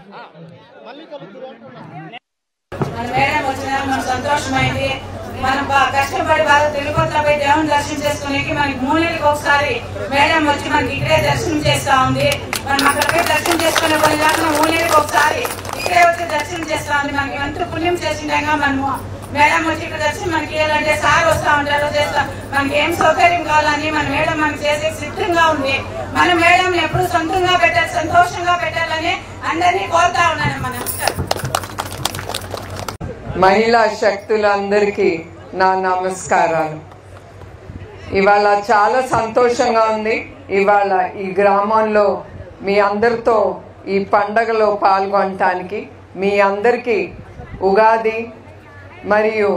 మన మేడం వచ్చినా మన సంతోషమైంది. మనం కష్టపడి బాగా తిరుపతిలో పోయి దేవుని దర్శనం చేసుకునేకి మనకి 3 నెలలకు ఒకసారి మేడం వచ్చి మనకి ఇక్కడే దర్శనం చేస్తా ఉంది. మనం అక్కడికే దర్శనం చేసుకునే కొన్ని కాకుండా 3 నెలలకు ఒకసారి ఇక్కడే వచ్చి దర్శనం చేస్తా ఉంది. మనకి ఎంత పుణ్యం చేసిండగా మనము మేడం వచ్చి ఇక్కడ దర్శనం మనకి ఏదంటే సార్ వస్తా ఉంటారు చేస్తా మనకి ఏం సౌకర్యం కావాలని మన మేడం మనకి చేసే సిద్ధంగా ఉంది. మన మేడం ఎప్పుడు సొంతంగా పెట్టాలి, సంతోషంగా పెట్టాలని అందరినీ కోరుతా ఉన్నాను. మనం మహిళా శక్తులందరికీ నా నమస్కారాలు. ఇవాళ చాలా సంతోషంగా ఉంది. ఇవాళ ఈ గ్రామంలో మీ అందరితో ఈ పండగలో పాల్గొనటానికి మీ అందరికీ ఉగాది మరియు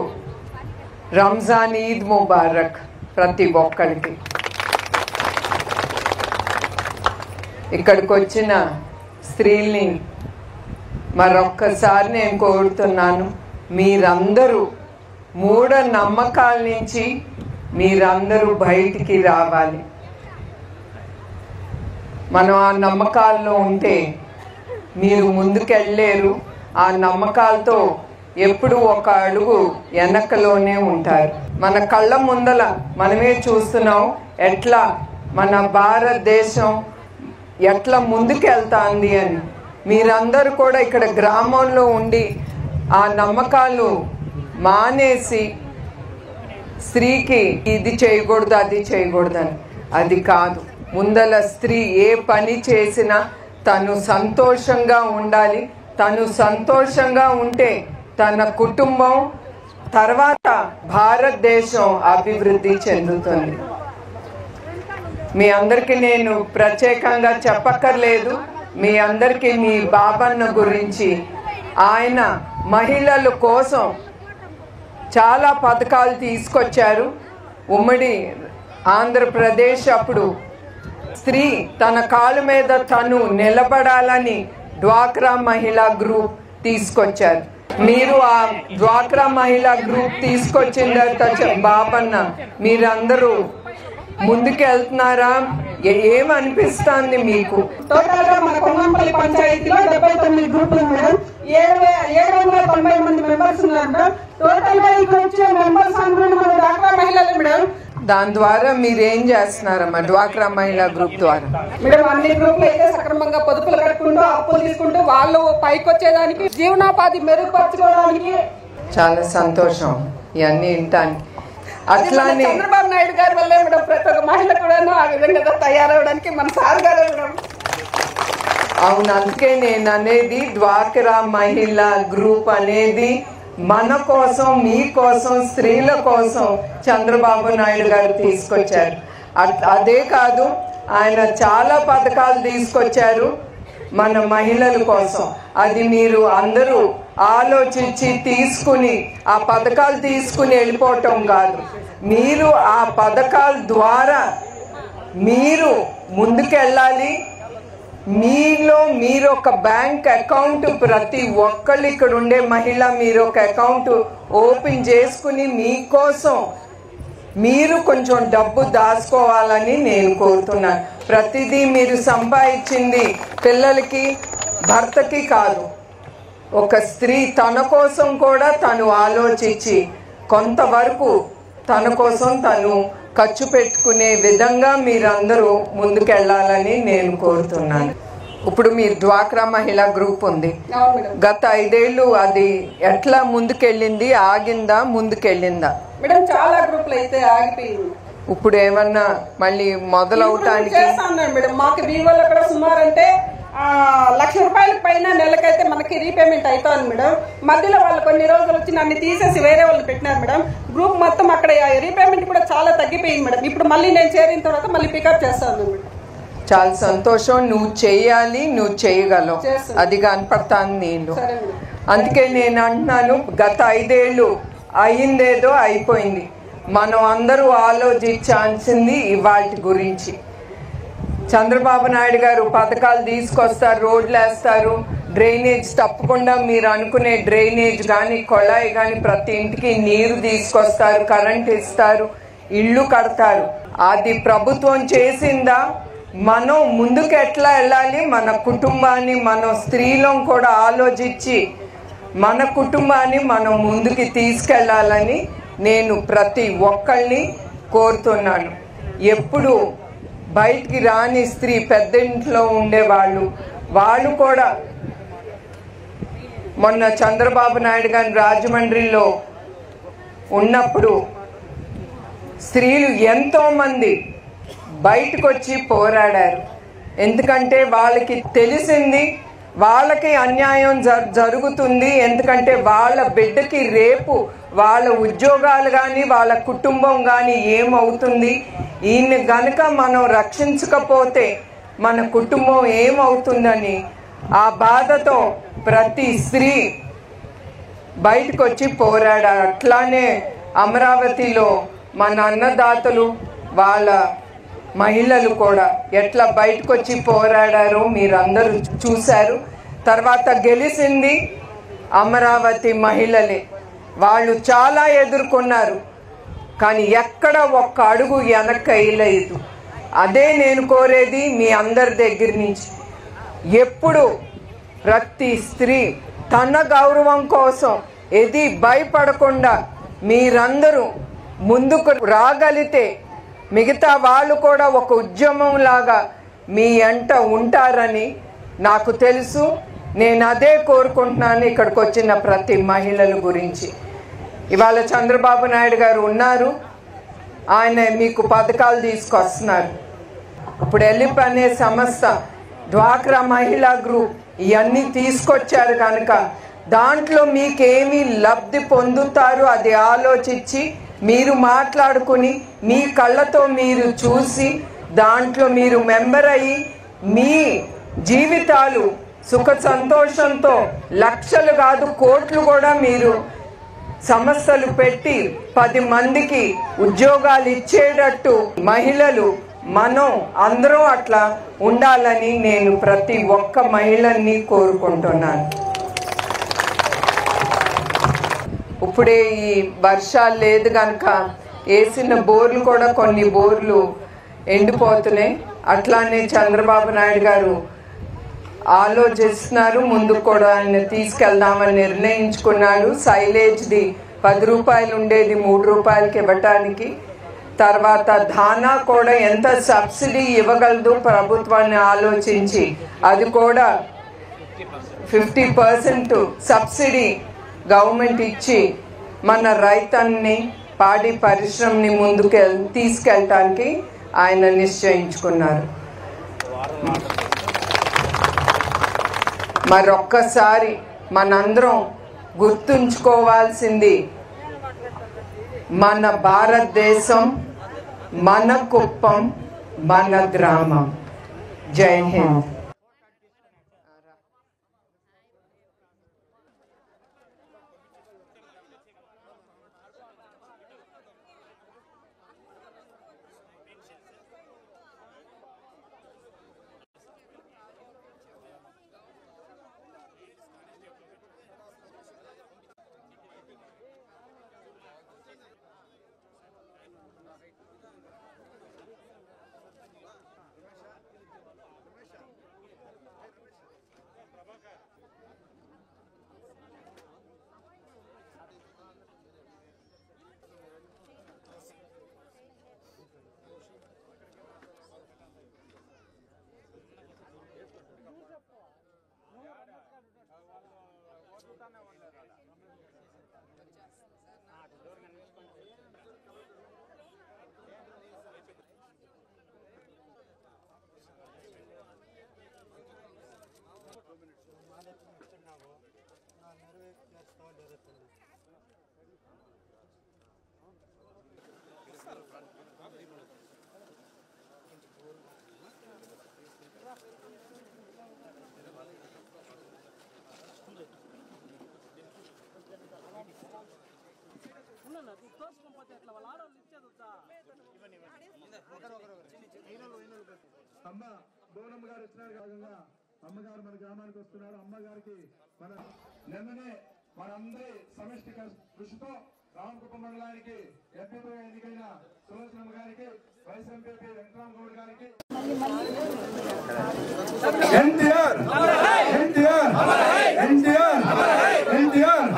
రంజాన్ ఈద్ ముబారక్ ప్రతి ఒక్కరికి. ఇక్కడికి వచ్చిన స్త్రీల్ని మరొక్కసారి నేను కోరుతున్నాను, మీరందరూ మూఢ నమ్మకాల నుంచి మీరందరూ బయటికి రావాలి. మనం ఆ నమ్మకాల్లో ఉంటే మీరు ముందుకెళ్ళలేరు. ఆ నమ్మకాలతో ఎప్పుడు ఒక అడుగు వెనకలోనే ఉంటారు. మన కళ్ళ ముందల మనమే చూస్తున్నాం ఎట్లా మన భారతదేశం ఎట్లా ముందుకెళ్తాంది అని. మీరందరూ కూడా ఇక్కడ గ్రామంలో ఉండి ఆ నమ్మకాలు మానేసి స్త్రీకి ఇది చేయకూడదు అది చేయకూడదని, అది కాదు. ముందల స్త్రీ ఏ పని చేసినా తను సంతోషంగా ఉండాలి. తను సంతోషంగా ఉంటే తన కుటుంబం తర్వాత భారతదేశం అభివృద్ధి చెందుతుంది. మీ అందరికీ నేను ప్రత్యేకంగా చెప్పక్కర్లేదు. మీ అందరికీ మీ బాబన్న గురించి, ఆయన మహిళల కోసం చాలా పథకాలు తీసుకొచ్చారు. ఉమ్మడి ఆంధ్రప్రదేశ్ అప్పుడు స్త్రీ తన కాళ్ళ మీద తను నిలబడాలని డ్వాక్రా మహిళా గ్రూప్ తీసుకొచ్చారు. మీరు ఆ డ్వాక్రా మహిళా గ్రూప్ తీసుకొచ్చిన తర్వాత బాబన్న మీరందరూ ముందుకు వెళ్తున్నారా? ఏమనిపిస్తుంది మీకు? టోటల్ గా మన కొంగంపల్లి పంచాయతీలో 79 గ్రూపులు మేడం, 790 మంది మెంబర్స్ ఉన్నారు మేడం. టోటల్ గా ఇక్కడ వచ్చే మెంబర్స్ అందరూ మన డ్వాక్రా మహిళలు మేడం. దాని ద్వారా మీరేం చేస్తున్నారమ్మా డ్వాక్రా మహిళా గ్రూప్ ద్వారా? మేడం అన్ని గ్రూపులు అయితే సక్రమంగా పొదుపులు కట్టుకుంటూ అప్పులు తీసుకుంటూ వాళ్ళు పైకి వచ్చేదానికి జీవనోపాధి మెరుగుపరచుకోవడానికి. చాలా సంతోషం ఇవన్నీ వింటానికి. అట్లానే చంద్రబాబు నాయుడు గారి వల్లే మేడం ప్రతి ఒక్క మహిళ కూడా ఆ విధంగా తయారవడానికి మన సార్ గారు మేడం. అవును, అందుకే నేను అనేది డ్వాక్రా మహిళా గ్రూప్ అనేది మన కోసం, మీ కోసం, స్త్రీల కోసం చంద్రబాబు నాయుడు గారు తీసుకొచ్చారు. అదే కాదు, ఆయన చాలా పథకాలు తీసుకొచ్చారు మన మహిళల కోసం. అది మీరు అందరూ ఆలోచించి తీసుకుని ఆ పథకాలు తీసుకుని వెళ్ళిపోవటం కాదు. మీరు ఆ పథకాల ద్వారా మీరు ముందుకెళ్ళాలి. మీలో మీరు ఒక బ్యాంక్ అకౌంట్, ప్రతి ఒక్కళ్ళు ఇక్కడ ఉండే మహిళ మీరు ఒక అకౌంట్ ఓపెన్ చేసుకుని మీకోసం మీరు కొంచెం డబ్బు దాచుకోవాలని నేను కోరుతున్నాను. ప్రతిదీ మీరు సంపాదించింది పిల్లలకి, భర్తకి కాదు. ఒక స్త్రీ తన కోసం కూడా తను ఆలోచించి కొంతవరకు తన కోసం తను ఖర్చు పెట్టుకునే విధంగా మీరందరూ ముందుకెళ్లాలని నేను కోరుతున్నాను. ఇప్పుడు మీరు డ్వాక్రా మహిళా గ్రూప్ ఉంది, గత 5 ఏళ్ళు అది ఎట్లా ముందుకెళ్ళింది? ఆగిందా, ముందుకెళ్ళిందా? మేడం చాలా గ్రూపులు అయితే ఆగిపోయింది. ఇప్పుడు ఏమన్నా మళ్ళీ మొదలవటానికి మేడం మాకు వివోలో కూడా సుమారు అంటే 1,00,000 రూపాయల పైన నెలకైతే మనకి రీపేమెంట్ అవుతుంది మేడం. మధ్యలో వాళ్ళు కొన్ని రోజులు వచ్చి నన్ను తీసేసి వేరే వాళ్ళు పెట్టినారు మేడం. గ్రూప్ మొత్తం అక్కడ రీపేమెంట్ కూడా చాలా తగ్గిపోయింది మేడం. ఇప్పుడు మళ్ళీ నేను చేరిన తర్వాత మళ్ళీ పికప్ చేస్తాను మేడం. చాలా సంతోషం. నువ్వు చేయాలి, నువ్వు చేయగలవు, అది కనపడతాను నేను. అందుకే నేను అంటున్నాను, గత 5 ఏళ్ళు అయిందేదో అయిపోయింది. మనం అందరూ ఆలోచించాల్సింది ఇవాటి గురించి. చంద్రబాబు నాయుడు గారు పథకాలు తీసుకొస్తారు, రోడ్లు వేస్తారు, డ్రైనేజ్ తప్పకుండా మీరు అనుకునే డ్రైనేజ్ కానీ కొళాయి కానీ ప్రతి ఇంటికి నీరు తీసుకొస్తారు, కరెంట్ ఇస్తారు, ఇళ్ళు కడతారు. అది ప్రభుత్వం చేసిందా? మనం ముందుకు ఎట్లా వెళ్ళాలి, మన కుటుంబాన్ని మనం స్త్రీలం కూడా ఆలోచించి మన కుటుంబాన్ని మనం ముందుకు తీసుకెళ్ళాలని నేను ప్రతి ఒక్కళ్ళని కోరుతున్నాను. ఎప్పుడు బయటికి రాని స్త్రీ, పెద్దింట్లో ఉండేవాళ్ళు, వాళ్ళు కూడా మొన్న చంద్రబాబు నాయుడు గారు రాజమండ్రిలో ఉన్నప్పుడు స్త్రీలు ఎంతోమంది బయటకు వచ్చి పోరాడారు. ఎందుకంటే వాళ్ళకి తెలిసింది వాళ్ళకి అన్యాయం జరుగుతుంది. ఎందుకంటే వాళ్ళ బిడ్డకి రేపు వాళ్ళ ఉద్యోగాలు కానీ వాళ్ళ కుటుంబం కానీ ఏమవుతుంది, ఈయన గనక మనం రక్షించకపోతే మన కుటుంబం ఏమవుతుందని ఆ బాధతో ప్రతి స్త్రీ బయటకు వచ్చి పోరాడారు. అట్లానే అమరావతిలో మన అన్నదాతలు వాళ్ళ మహిళలు కూడా ఎట్లా బయటకు వచ్చి పోరాడారో మీరందరూ చూశారు. తర్వాత గెలిచింది అమరావతి మహిళలే. వాళ్ళు చాలా ఎదుర్కొన్నారు, కానీ ఎక్కడ ఒక్క అడుగు వెనక్కి వేయలేదు. అదే నేను కోరేది మీ అందరి దగ్గర నుంచి. ఎప్పుడు ప్రతి స్త్రీ తన గౌరవం కోసం ఏది భయపడకుండా మీరందరూ ముందుకు రాగలిగితే మిగతా వాళ్ళు కూడా ఒక ఉద్యమం లాగా మీ వెంట ఉంటారని నాకు తెలుసు. నేను అదే కోరుకుంటున్నాను ఇక్కడికి వచ్చిన ప్రతి మహిళల గురించి. ఇవాళ చంద్రబాబు నాయుడు గారు ఉన్నారు, ఆయన మీకు పథకాలు తీసుకొస్తున్నారు. ఇప్పుడు ఎలిప్ అనే సంస్థ, డ్వాక్రా మహిళా గ్రూప్ ఇవన్నీ తీసుకొచ్చారు కనుక దాంట్లో మీకేమి లబ్ధి పొందుతారు అది ఆలోచించి మీరు మాట్లాడుకుని మీ కళ్ళతో మీరు చూసి దాంట్లో మీరు మెంబర్ అయ్యి మీ జీవితాలు సుఖ సంతోషంతో లక్షలు కాదు కోట్లు కూడా మీరు సంస్థలు పెట్టి 10 మందికి ఉద్యోగాలు ఇచ్చేటట్టు మహిళలు మనం అందరం అట్లా ఉండాలని నేను ప్రతి ఒక్క మహిళని కోరుకుంటున్నాను. ఇప్పుడే ఈ వర్షాలు లేదు కనుక వేసిన బోర్లు కూడా కొన్ని బోర్లు ఎండిపోతున్నాయి. అట్లానే చంద్రబాబు నాయుడు గారు ఆలోచిస్తున్నారు, ముందుకు కూడా ఆయన తీసుకెళ్దామని నిర్ణయించుకున్నాడు. సైలేజ్ది 10 రూపాయలు ఉండేది 3 రూపాయలకి ఇవ్వటానికి. తర్వాత ధానా కూడా ఎంత సబ్సిడీ ఇవ్వగలదు ప్రభుత్వాన్ని ఆలోచించి అది కూడా 50% సబ్సిడీ గవర్నమెంట్ ఇచ్చి మన రైతాన్ని పాడి పరిశ్రమని ముందుకు తీసుకెళ్ళటానికి ఆయన నిశ్చయించుకున్నారు. మరొక్కసారి మనందరం గుర్తుంచుకోవాల్సింది మన భారతదేశం, మన కుప్పం, మన గ్రామం. జై హింద్. అమ్మ బోనమ్మ గారు వచ్చినారు కాగా అమ్మగారు మన గ్రామానికి వస్తున్నారు. అమ్మగారికి మన నిన్ననే మనందరి సమిష్టి కృషితో రామకుప్పం మండలానికి ఎంపీగా ఎన్నికైన సులోచనమ్మ గారికి, వైస్ ఎంపీ వెంకటరామ గౌడ్ గారికి, ఎన్టీఆర్ ఎన్టీఆర్ ఎన్టీఆర్ ఎన్టీఆర్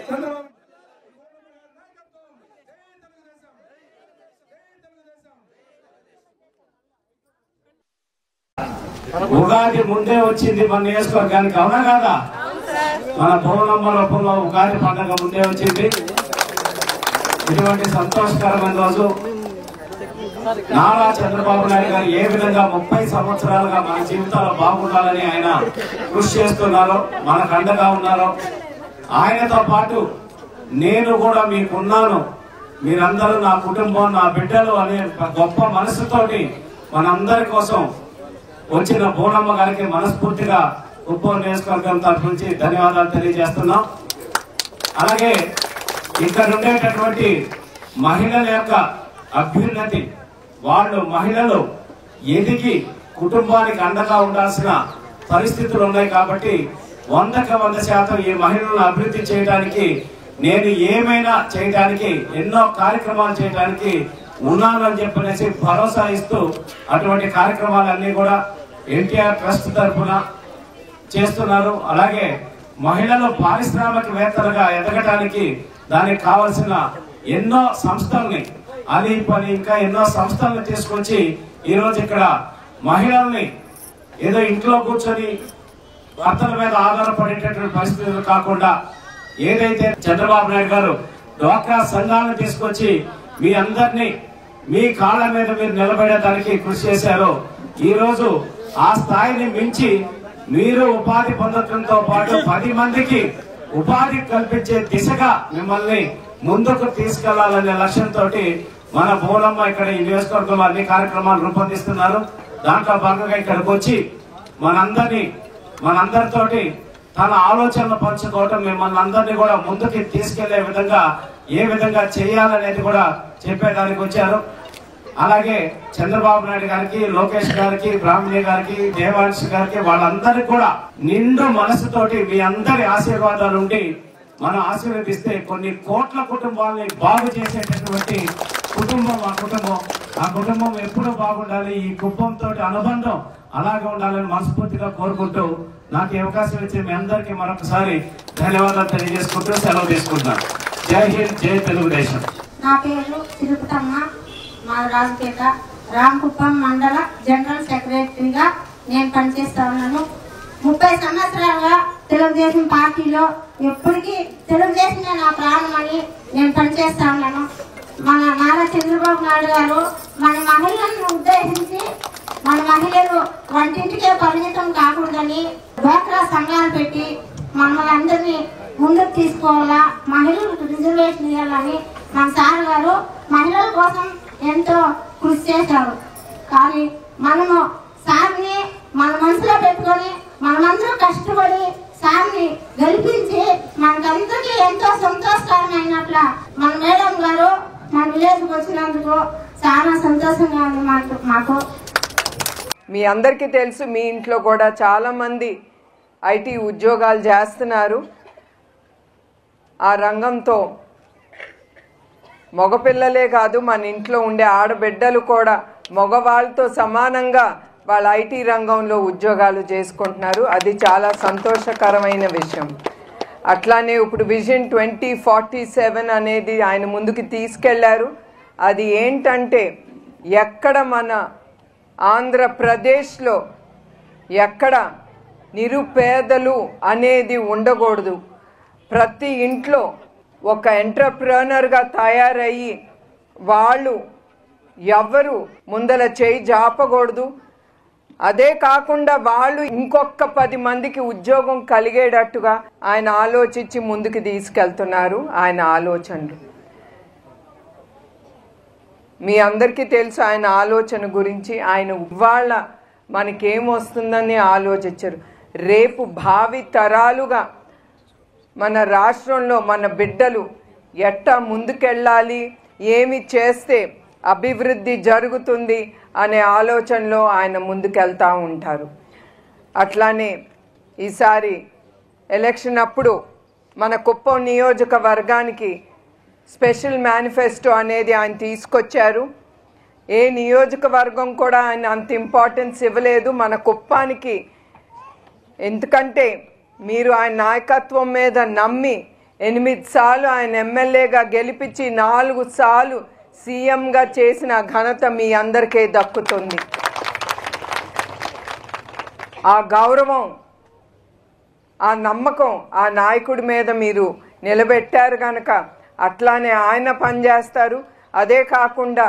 చంద్రబాబు ఉగాది ముందే వచ్చింది మన నియోజకవర్గానికి, అవునా కాదా? మన భువనమ్మ రూపంలో ఉగాది పండుగ ముందే వచ్చింది. ఇటువంటి సంతోషకరమైన రోజు నారా చంద్రబాబు నాయుడు గారు ఏ విధంగా 30 సంవత్సరాలుగా మన జీవితాల్లో బాగుండాలని ఆయన కృషి చేస్తున్నారో, మనకు అండగా ఉన్నారో, ఆయనతో పాటు నేను కూడా మీకున్నాను, మీరందరూ నా కుటుంబం, నా బిడ్డలు అనే గొప్ప మనసుతోటి మనందరి కోసం వచ్చిన భువనమ్మ గారికి మనస్ఫూర్తిగా కుప్పం నియోజకవర్గం తరఫు నుంచి ధన్యవాదాలు తెలియజేస్తున్నాం. అలాగే ఇక్కడ ఉండేటటువంటి మహిళల యొక్క అభ్యున్నతి, వాళ్ళు మహిళలు ఎదిగి కుటుంబానికి అండగా ఉండాల్సిన పరిస్థితులు ఉన్నాయి కాబట్టి 100% ఈ మహిళలను అభివృద్ధి చేయడానికి, నేను ఏమైనా చేయడానికి, ఎన్నో కార్యక్రమాలు చేయడానికి ఉన్నానని చెప్పనేసి భరోసా ఇస్తూ అటువంటి కార్యక్రమాలన్నీ కూడా ఎన్టీఆర్ ట్రస్ట్ తరఫున చేస్తున్నారు. అలాగే మహిళలు పారిశ్రామికవేత్తలుగా ఎదగడానికి దానికి కావాల్సిన ఎన్నో సంస్థల్ని, అది పని ఇంకా ఎన్నో సంస్థలను తీసుకొచ్చి ఈరోజు ఇక్కడ మహిళల్ని ఏదో ఇంట్లో కూర్చొని భర్తల మీద ఆధారపడేటటువంటి పరిస్థితులు కాకుండా, ఏదైతే చంద్రబాబు నాయుడు గారు డ్వాక్రా సంఘాలను తీసుకొచ్చి మీ అందరినీ మీ కాళ్ళ మీద మీరు నిలబడేదానికి కృషి చేశారో, ఈ రోజు ఆ స్థాయిని మించి మీరు ఉపాధి పొందడంతో పాటు 10 మందికి ఉపాధి కల్పించే దిశగా మిమ్మల్ని ముందుకు తీసుకెళ్లాలనే లక్ష్యంతో మన భువనమ్మ ఇక్కడ ఈ నియోజకవర్గంలో అన్ని కార్యక్రమాలు రూపొందిస్తున్నారు. దాంట్లో భాగంగా ఇక్కడికి వచ్చి మనందరితోటి తన ఆలోచనలు పంచుకోవటం, మిమ్మల్ని అందరినీ కూడా ముందుకి తీసుకెళ్లే విధంగా ఏ విధంగా చేయాలనేది కూడా చెప్పేదానికి వచ్చారు. అలాగే చంద్రబాబు నాయుడు గారికి, లోకేష్ గారికి, బ్రాహ్మణి గారికి, దేవాంశ్ గారికి, వాళ్ళందరికీ కూడా నిండు మనసుతోటి మీ అందరి ఆశీర్వాదాలు ఉండి మనం ఆశీర్వదిస్తే కొన్ని కోట్ల కుటుంబాలని బాగు చేసేటటువంటి కుటుంబం ఆ కుటుంబం ఎప్పుడూ బాగుండాలి. ఈ కుటుంబంతో అనుబంధం అలాగే ఉండాలని మనస్ఫూర్తిగా కోరుకుంటూ నాకు ఈ అవకాశం ఇచ్చి మీ అందరికీ మరొకసారి ధన్యవాదాలు తెలియజేసుకుంటూ సెలవు తీసుకుంటున్నాను. జై హింద్, జై తెలుగుదేశం. నా పేరు తిరుపతమ్మ, మా రాజపేట రామకుప్పం మండల జనరల్ సెక్రటరీగా నేను పనిచేస్తా ఉన్నాను. 30 సంవత్సరాలుగా తెలుగుదేశం పార్టీలో ఎప్పటికీ తెలుగుదేశమే నా ప్రాణం అని నేను పనిచేస్తా ఉన్నాను. మన నారా చంద్రబాబు నాయుడు గారు మన మహిళలను ఉద్దేశించి మన మహిళలు వంటింటికే పరిమితం కాకూడదని డ్వాక్రా సంఘాలు పెట్టి మమ్మల్ని అందరినీ ముందుకు తీసుకోవాలా, మహిళలకు రిజర్వేషన్ ఇవ్వాలని మన సార్ గారు మహిళల కోసం ఎంతో కృషి చేశారు. కానీ మనము సార్ని మన మనసులో పెట్టుకొని మనమందరూ కష్టపడి సార్ని గెలిపించి మనకందరికీ ఎంతో సంతోషకరమైనట్ల మన మేడం గారు మన విలేజ్కి వచ్చినందుకు చాలా సంతోషంగా ఉంది మాకు. మీ అందరికీ తెలుసు, మీ ఇంట్లో కూడా చాలా మంది ఐటీ ఉద్యోగాలు చేస్తున్నారు. ఆ రంగంతో మగపిల్లలే కాదు, మన ఇంట్లో ఉండే ఆడబిడ్డలు కూడా మగవాళ్ళతో సమానంగా వాళ్ళ ఐటీ రంగంలో ఉద్యోగాలు చేసుకుంటున్నారు. అది చాలా సంతోషకరమైన విషయం. అట్లానే ఇప్పుడు విజన్ 2047 అనేది ఆయన ముందుకు తీసుకెళ్లారు. అది ఏంటంటే ఎక్కడ మన ఆంధ్రప్రదేశ్లో ఎక్కడ నిరుపేదలు అనేది ఉండకూడదు. ప్రతి ఇంట్లో ఒక ఎంటర్‌ప్రెన్యూర్‌గా తయారయ్యి వాళ్ళు ఎవరు ముందల చేయి జాపకూడదు. అదే కాకుండా వాళ్ళు ఇంకొక 10 మందికి ఉద్యోగం కలిగేటట్టుగా ఆయన ఆలోచించి ముందుకు తీసుకెళ్తున్నారు. ఆయన ఆలోచనలు మీ అందరికీ తెలుసు. ఆయన ఆలోచన గురించి ఆయన ఇవాళ మనకేమొస్తుందని ఆలోచించరు. రేపు భావి తరాలుగా మన రాష్ట్రంలో మన బిడ్డలు ఎట్టా ముందుకెళ్ళాలి, ఏమి చేస్తే అభివృద్ధి జరుగుతుంది అనే ఆలోచనలో ఆయన ముందుకెళ్తూ ఉంటారు. అట్లానే ఈసారి ఎలక్షన్ అప్పుడు మన కుప్పం నియోజకవర్గానికి స్పెషల్ మేనిఫెస్టో అనేది ఆయన తీసుకొచ్చారు. ఏ నియోజకవర్గం కూడా ఆయన అంత ఇంపార్టెన్స్ ఇవ్వలేదు మన కుప్పానికి. ఎందుకంటే మీరు ఆయన నాయకత్వం మీద నమ్మి 8 సార్లు ఆయన ఎమ్మెల్యేగా గెలిపించి 4 సార్లు సీఎంగా చేసిన ఘనత మీ అందరికీ దక్కుతుంది. ఆ గౌరవం, ఆ నమ్మకం ఆ నాయకుడి మీద మీరు నిలబెట్టారు కనుక అట్లానే ఆయన పనిచేస్తారు. అదే కాకుండా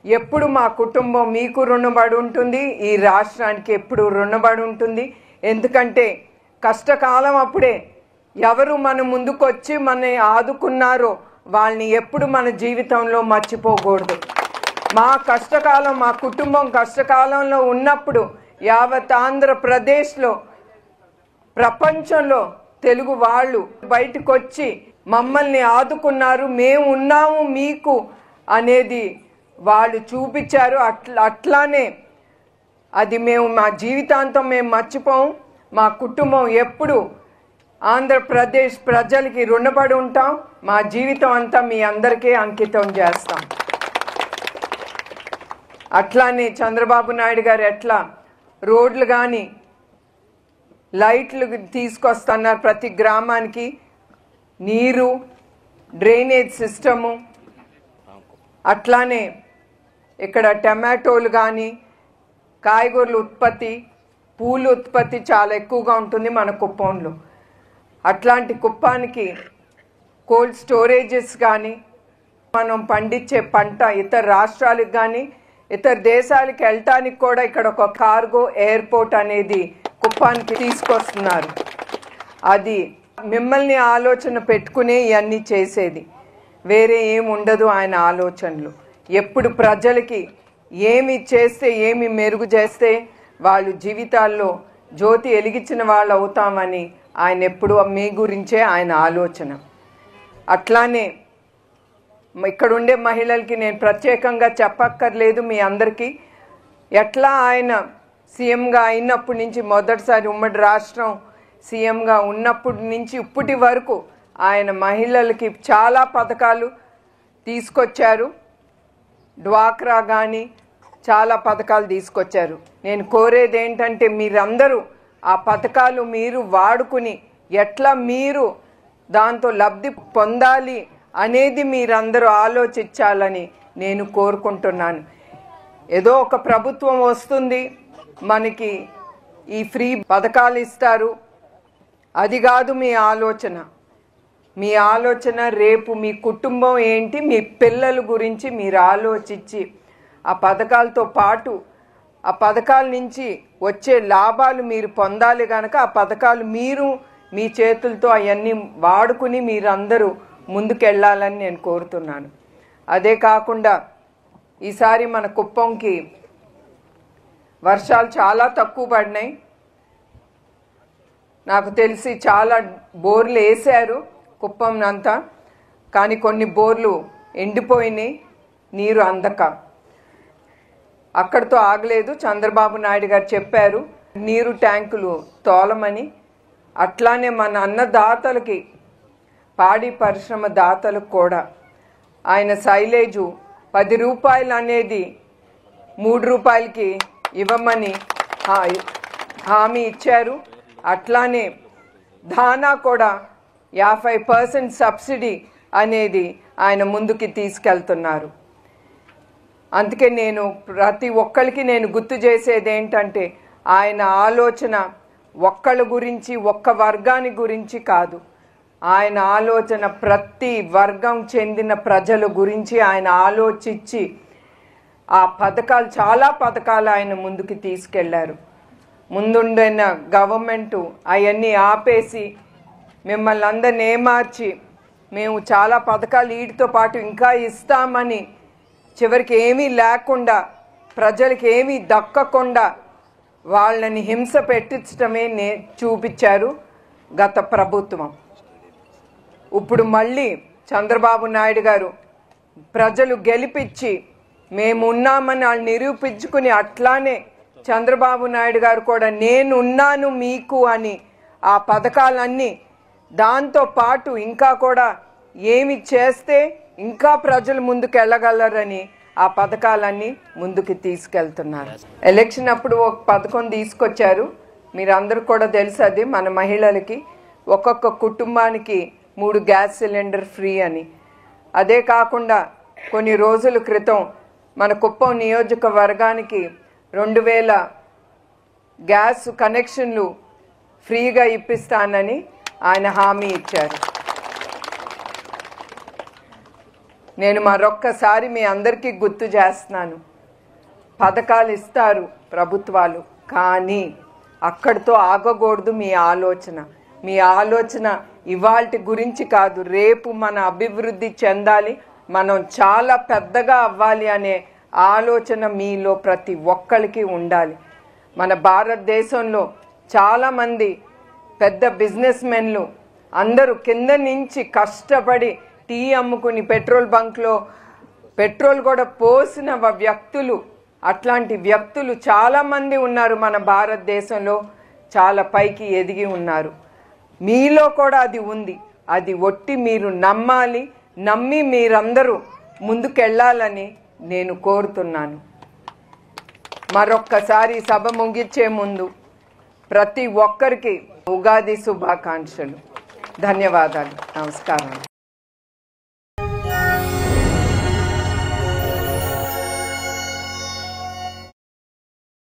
ఎప్పుడు మా కుటుంబం మీకు రుణపడి ఉంటుంది, ఈ రాష్ట్రానికి ఎప్పుడు రుణపడి ఉంటుంది. ఎందుకంటే కష్టకాలం అప్పుడే ఎవరు మన ముందుకొచ్చి మన ఆదుకున్నారో వాళ్ళని ఎప్పుడు మన జీవితంలో మర్చిపోకూడదు. మా కష్టకాలం, మా కుటుంబం కష్టకాలంలో ఉన్నప్పుడు యావత్ ఆంధ్రప్రదేశ్లో, ప్రపంచంలో తెలుగు వాళ్ళు బయటకు వచ్చి మమ్మల్ని ఆదుకున్నారు, మేము ఉన్నాము మీకు అనేది వాళ్ళు చూపించారు. అట్లానే అది మేము మా జీవితాంతం మేము మర్చిపోం. మా కుటుంబం ఎప్పుడు ఆంధ్రప్రదేశ్ ప్రజలకి రుణపడి ఉంటాం. మా జీవితం అంతా మీ అందరికీ అంకితం చేస్తాం. అట్లానే చంద్రబాబు నాయుడు గారు ఎట్లా రోడ్లు కానీ లైట్లు తీసుకొస్తున్నారు, ప్రతి గ్రామానికి నీరు, డ్రైనేజ్ సిస్టము, అట్లానే ఇక్కడ టమాటోలు కానీ కాయగూరల ఉత్పత్తి, పూల ఉత్పత్తి చాలా ఎక్కువగా ఉంటుంది మన కుప్పంలో. అట్లాంటి కుప్పానికి కోల్డ్ స్టోరేజెస్ కానీ, మనం పండించే పంట ఇతర రాష్ట్రాలకు కానీ ఇతర దేశాలకు వెళ్ళటానికి కూడా ఇక్కడ ఒక కార్గో ఎయిర్పోర్ట్ అనేది కుప్పానికి తీసుకొస్తున్నారు. అది మిమ్మల్ని ఆలోచన పెట్టుకునే ఇవన్నీ చేసేది, వేరే ఏమి ఉండదు ఆయన ఆలోచనలు. ఎప్పుడు ప్రజలకి ఏమి చేస్తే, ఏమి మెరుగు చేస్తే వాళ్ళు జీవితాల్లో జ్యోతి వెలిగించిన వాళ్ళు అవుతామని ఆయన ఎప్పుడు మీ గురించే ఆయన ఆలోచన. అట్లానే ఇక్కడ ఉండే మహిళలకి నేను ప్రత్యేకంగా చెప్పక్కర్లేదు, మీ అందరికీ ఎట్లా ఆయన సీఎంగా అయినప్పటి నుంచి, మొదటిసారి ఉమ్మడి రాష్ట్రం సీఎంగా ఉన్నప్పటి నుంచి ఇప్పటి వరకు ఆయన మహిళలకి చాలా పథకాలు తీసుకొచ్చారు. డ్వాక్రా కానీ చాలా పథకాలు తీసుకొచ్చారు. నేను కోరేది ఏంటంటే మీరందరూ ఆ పథకాలు మీరు వాడుకుని ఎట్లా మీరు దాంతో లబ్ధి పొందాలి అనేది మీరందరూ ఆలోచించాలని నేను కోరుకుంటున్నాను. ఏదో ఒక ప్రభుత్వం వస్తుంది మనకి ఈ ఫ్రీ పథకాలు ఇస్తారు, అది కాదు మీ ఆలోచన. మీ ఆలోచన రేపు మీ కుటుంబం ఏంటి, మీ పిల్లల గురించి మీరు ఆలోచించి ఆ పథకాలతో పాటు ఆ పథకాల నుంచి వచ్చే లాభాలు మీరు పొందాలి కనుక ఆ పథకాలు మీరు మీ చేతులతో అవన్నీ వాడుకుని మీరందరూ ముందుకెళ్ళాలని నేను కోరుతున్నాను. అదే కాకుండా ఈసారి మన కుప్పంకి వర్షాలు చాలా తక్కువ పడినాయి. నాకు తెలిసి చాలా బోర్లు వేశారు కుప్పం అంతా, కానీ కొన్ని బోర్లు ఎండిపోయినాయి నీరు అందక. అక్కడితో ఆగలేదు, చంద్రబాబు నాయుడు గారు చెప్పారు నీరు ట్యాంకులు తోలమని. అట్లానే మన అన్నదాతలకి, పాడి పరిశ్రమ దాతలకు కూడా ఆయన సైలేజు 10 రూపాయలు అనేది 3 రూపాయలకి ఇవ్వమని హామీ ఇచ్చారు. అట్లానే ధానా కూడా 50% సబ్సిడీ అనేది ఆయన ముందుకి తీసుకెళ్తున్నారు. అందుకే నేను ప్రతి ఒక్కరికి నేను గుర్తు చేసేది ఏంటంటే ఆయన ఆలోచన ఒక్కళ్ళ గురించి, ఒక్క వర్గాని గురించి కాదు. ఆయన ఆలోచన ప్రతి వర్గం చెందిన ప్రజల గురించి ఆయన ఆలోచించి ఆ పథకాలు, చాలా పథకాలు ఆయన ముందుకు తీసుకెళ్లారు. ముందుండిన గవర్నమెంటు అవన్నీ ఆపేసి మిమ్మల్ని అందరిని ఏమార్చి మేము చాలా పథకాలు వీటితో పాటు ఇంకా ఇస్తామని చివరికి ఏమీ లేకుండా, ప్రజలకి ఏమీ దక్కకుండా వాళ్ళని హింస పెట్టించడమే చూపించారు గత ప్రభుత్వం. ఇప్పుడు మళ్ళీ చంద్రబాబు నాయుడు గారు ప్రజలు గెలిపించి మేమున్నామని వాళ్ళు నిరూపించుకుని, అట్లానే చంద్రబాబు నాయుడు గారు కూడా నేనున్నాను మీకు అని ఆ పథకాలన్నీ దాంతో పాటు ఇంకా కూడా ఏమి చేస్తే ఇంకా ప్రజలు ముందుకు వెళ్ళగలరని ఆ పథకాలన్నీ ముందుకు తీసుకెళ్తున్నారు. ఎలక్షన్ అప్పుడు ఒక పథకం తీసుకొచ్చారు, మీరందరూ కూడా తెలుసు. అది మన మహిళలకి ఒక్కొక్క కుటుంబానికి 3 గ్యాస్ సిలిండర్ ఫ్రీ అని. అదే కాకుండా కొన్ని రోజుల క్రితం మన కుప్పం నియోజకవర్గానికి 2000 గ్యాస్ కనెక్షన్లు ఫ్రీగా ఇప్పిస్తానని ఆయన హామీ ఇచ్చారు. నేను మరొక్కసారి మీ అందరికీ గుర్తు చేస్తున్నాను, పథకాలు ఇస్తారు ప్రభుత్వాలు, కానీ అక్కడితో ఆగకూడదు. మీ ఆలోచన ఇవాల్టి గురించి కాదు, రేపు మన అభివృద్ధి చెందాలి, మనం చాలా పెద్దగా అవ్వాలి అనే ఆలోచన మీలో ప్రతి ఒక్కరికి ఉండాలి. మన భారతదేశంలో చాలామంది పెద్ద బిజినెస్ మెన్లు అందరూ కింద నుంచి కష్టపడి టీ అమ్ముకుని పెట్రోల్ బంక్లో పెట్రోల్ కూడా పోసిన వ్యక్తులు, అట్లాంటి వ్యక్తులు చాలామంది ఉన్నారు మన భారతదేశంలో, చాలా పైకి ఎదిగి ఉన్నారు. మీలో కూడా అది ఉంది. అది ఒట్టి మీరు నమ్మాలి, నమ్మి మీరందరూ ముందుకెళ్ళాలని నేను కోరుతున్నాను. మరొక్కసారి సభ ముగించే ముందు ప్రతి ఒక్కరికి ఉగాది శుభాకాంక్షలు. ధన్యవాదాలు. నమస్కారం.